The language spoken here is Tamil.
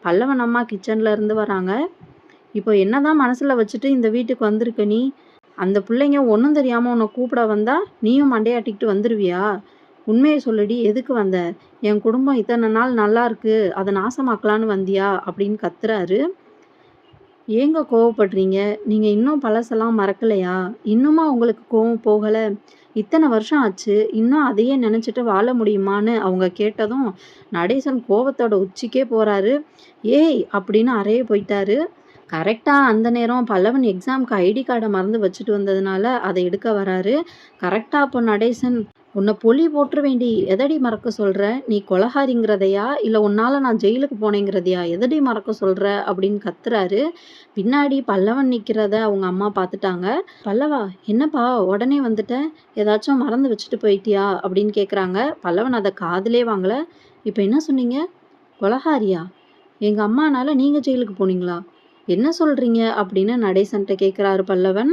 பல்லவன் அம்மா கிச்சன்ல இருந்து வராங்க. இப்போ என்னதான் மனசுல வச்சுட்டு இந்த வீட்டுக்கு வந்திருக்க நீ? அந்த பிள்ளைங்க ஒண்ணும் தெரியாம உன்னை கூப்பிட வந்தா நீயும் மண்டையாட்டிக்கிட்டு வந்துருவியா? உண்மைய சொல்லுடி, எதுக்கு வந்த? என் குடும்பம் இத்தனை நாள் நல்லா இருக்கு, அதை நாசமாக்கலான்னு வந்தியா? அப்படின்னு கத்துறாரு. ஏங்க கோவப்படுறீங்க? நீங்க இன்னும் பழசெல்லாம் மறக்கலையா? இன்னுமா உங்களுக்கு கோவம் போகல? இத்தனை வருஷம் ஆச்சு. இன்னும் அதையே நினைச்சுட்டு வாழ முடியுமான்னு அவங்க கேட்டதும், நடேசன் கோவத்தோட உச்சிக்கே போறாரு. ஏய்! அப்படின்னு அறைய போயிட்டாரு. கரெக்ட்டா அந்த நேரம் பல்லவன் எக்ஸாம்க்கு ஐடி கார்ட மறந்து வச்சுட்டு வந்ததுனால, அத எடுக்க வராரு. கரெக்ட்டா அப்போ நடேசன், "உன்ன பொலி போட்டுருவேன்டி! எதடி மறக்க சொல்ற? நீ கொலகாரிங்கிறதையா? இல்ல உன்னால நான் ஜெயிலுக்கு போனேங்கிறதையா? எதடி மறக்க சொல்ற?" அப்படின்னு கத்துறாரு. பின்னாடி பல்லவன் நிக்கிறத அவங்க அம்மா பாத்துட்டாங்க. "பல்லவா, என்னப்பா உடனே வந்துட்ட? ஏதாச்சும் மறந்து வச்சுட்டு போயிட்டியா?" அப்படின்னு கேக்குறாங்க. பல்லவன் அத காதுலே வாங்கல. "இப்ப என்ன சொன்னீங்க? கொலகாரியா? எங்க அம்மானால நீங்க ஜெயிலுக்கு போனீங்களா? என்ன சொல்றீங்க?" அப்படின்னு நடேசன்ட்ட கேட்குறாரு பல்லவன்.